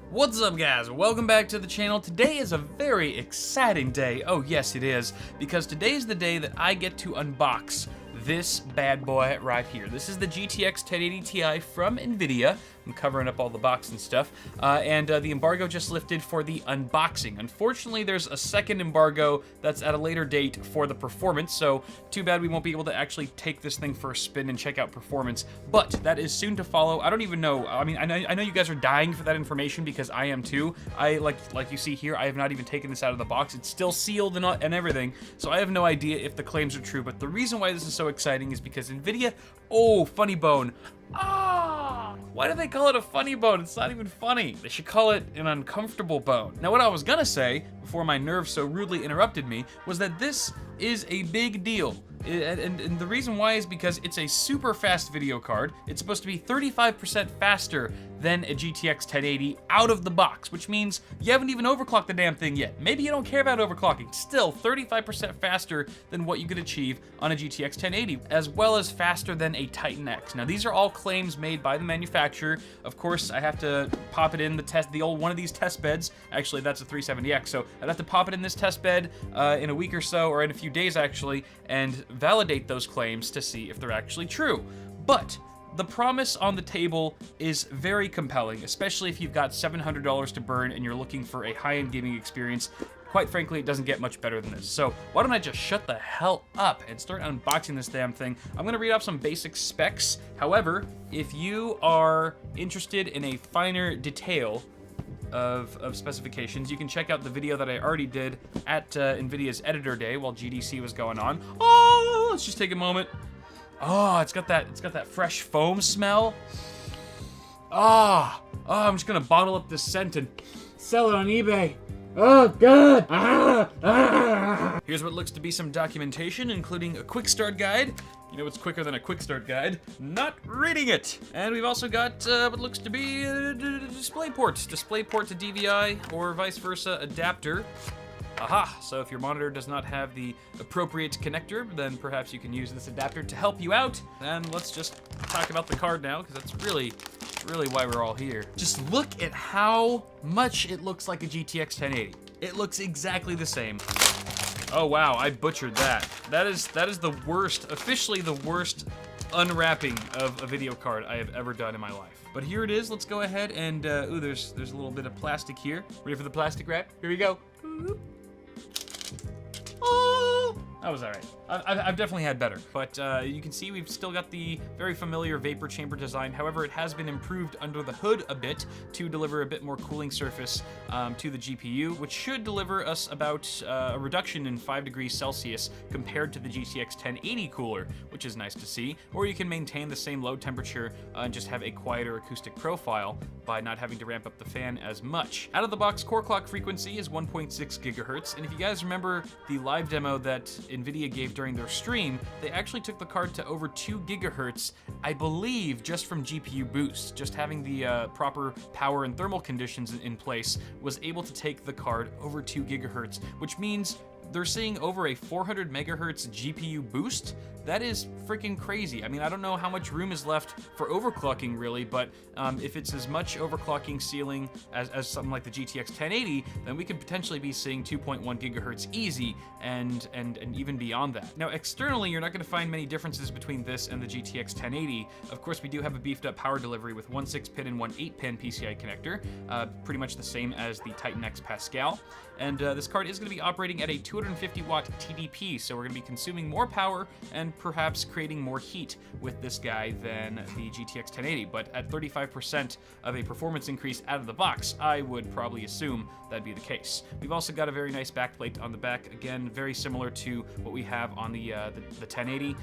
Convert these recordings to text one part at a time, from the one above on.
What's up, guys? Welcome back to the channel. Today is a very exciting day. Oh yes, it is, because today is the day that I get to unbox this bad boy right here. This is the GTX 1080 Ti from NVIDIA. I'm covering up all the box and stuff. The embargo just lifted for the unboxing. Unfortunately, there's a second embargo that's at a later date for the performance, so too bad we won't be able to actually take this thing for a spin and check out performance, but that is soon to follow. I don't even know. I mean, I know you guys are dying for that information because I am too. Like you see here, I have not even taken this out of the box. It's still sealed and everything, so I have no idea if the claims are true, but the reason why this is so exciting is because NVIDIA, oh, funny bone. Why do they call it a funny bone? It's not even funny. They should call it an uncomfortable bone. Now, what I was gonna say, before my nerves so rudely interrupted me, was that this is a big deal. And the reason why is because it's a super fast video card. It's supposed to be 35% faster than a GTX 1080 out of the box, which means you haven't even overclocked the damn thing yet. Maybe you don't care about overclocking. Still, 35% faster than what you could achieve on a GTX 1080, as well as faster than a Titan X. Now, these are all claims made by the manufacturer. Of course, I have to pop it in the old one of these test beds. Actually, that's a 370X, so I'd have to pop it in this test bed in a week or so, or in a few days actually, and validate those claims to see if they're actually true. But the promise on the table is very compelling, especially if you've got $700 to burn and you're looking for a high-end gaming experience. Quite frankly, it doesn't get much better than this. So why don't I just shut the hell up and start unboxing this damn thing. I'm gonna read off some basic specs. However, if you are interested in a finer detail of specifications, you can check out the video that I already did at NVIDIA's Editor Day while GDC was going on. Oh, let's just take a moment. Oh, it's got that fresh foam smell. I'm just gonna bottle up this scent and sell it on eBay. Oh, God! Here's what looks to be some documentation, including a quick start guide. You know what's quicker than a quick start guide? Not reading it! And we've also got what looks to be a DisplayPort to DVI or vice versa adapter. Aha! So if your monitor does not have the appropriate connector, then perhaps you can use this adapter to help you out. And let's just talk about the card now, because that's really why we're all here. Just look at how much it looks like a GTX 1080. It looks exactly the same. Oh wow, I butchered that. That is the worst, officially the worst unwrapping of a video card I have ever done in my life. But here it is. Let's go ahead and ooh, there's a little bit of plastic here. Ready for the plastic wrap? Here we go. Oh, that was all right. I've definitely had better, but you can see we've still got the very familiar vapor chamber design. However, it has been improved under the hood a bit to deliver a bit more cooling surface to the GPU, which should deliver us about a reduction in 5 degrees Celsius compared to the GTX 1080 cooler, which is nice to see. Or you can maintain the same low temperature and just have a quieter acoustic profile by not having to ramp up the fan as much. Out of the box, core clock frequency is 1.6 gigahertz, and if you guys remember the live demo that NVIDIA gave during their stream, they actually took the card to over 2 gigahertz, I believe, just from GPU boost. Just having the proper power and thermal conditions in place was able to take the card over 2 gigahertz, which means they're seeing over a 400 megahertz GPU boost. That is freaking crazy. I mean, I don't know how much room is left for overclocking really, but if it's as much overclocking ceiling as something like the GTX 1080, then we could potentially be seeing 2.1 gigahertz easy and even beyond that. Now, externally, you're not gonna find many differences between this and the GTX 1080. Of course, we do have a beefed up power delivery with one 6-pin and one 8-pin PCI connector, pretty much the same as the Titan X Pascal. And this card is gonna be operating at a 250 watt TDP, so we're gonna be consuming more power and perhaps creating more heat with this guy than the GTX 1080, but at 35% of a performance increase out of the box, I would probably assume that'd be the case. We've also got a very nice backplate on the back, again, very similar to what we have on the 1080,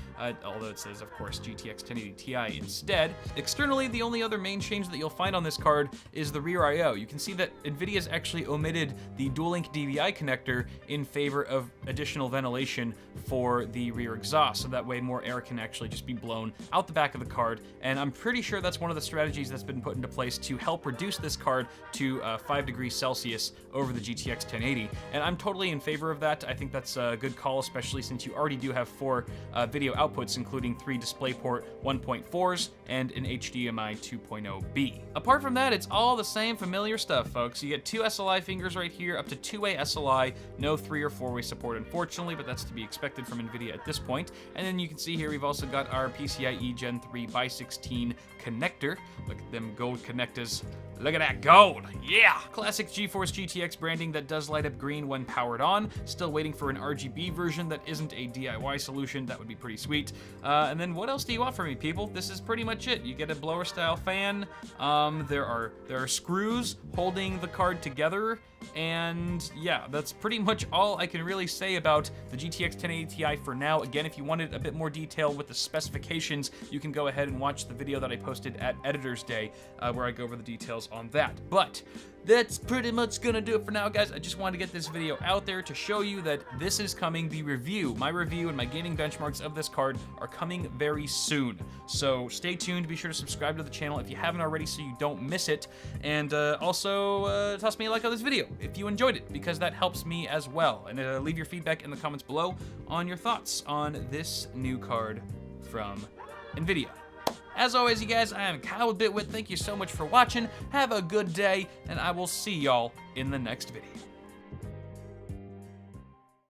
although it says, of course, GTX 1080 Ti instead. Externally, the only other main change that you'll find on this card is the rear I/O. You can see that NVIDIA's actually omitted the dual-link DVI connector in favor of additional ventilation for the rear exhaust, so that way more air can actually just be blown out the back of the card. And I'm pretty sure that's one of the strategies that's been put into place to help reduce this card to 5 degrees Celsius over the GTX 1080. And I'm totally in favor of that. I think that's a good call, especially since you already do have 4 video outputs, including 3 DisplayPort 1.4s and an HDMI 2.0B. Apart from that, it's all the same familiar stuff, folks. You get 2 SLI fingers right here, up to 2-way SLI, no 3 or 4-way support, unfortunately, but that's to be expected from NVIDIA at this point. And then you can see here we've also got our PCIe Gen 3 by 16 connector. Look at them gold connectors. Look at that gold, yeah! Classic GeForce GTX branding that does light up green when powered on. Still waiting for an RGB version that isn't a DIY solution. That would be pretty sweet. And then what else do you want from me, people? This is pretty much it. You get a blower style fan. There are screws holding the card together. And yeah, that's pretty much all I can really say about the GTX 1080 Ti for now. Again, if you wanted a bit more detail with the specifications, you can go ahead and watch the video that I posted at Editor's Day, where I go over the details on that. But that's pretty much gonna do it for now, guys. I just wanted to get this video out there to show you that this is coming. The review, my review and my gaming benchmarks of this card are coming very soon. So stay tuned. Be sure to subscribe to the channel if you haven't already so you don't miss it. And also toss me a like on this video if you enjoyed it, because that helps me as well. And leave your feedback in the comments below on your thoughts on this new card from NVIDIA. As always, you guys, I am Kyle with Bitwit. Thank you so much for watching. Have a good day, and I will see y'all in the next video.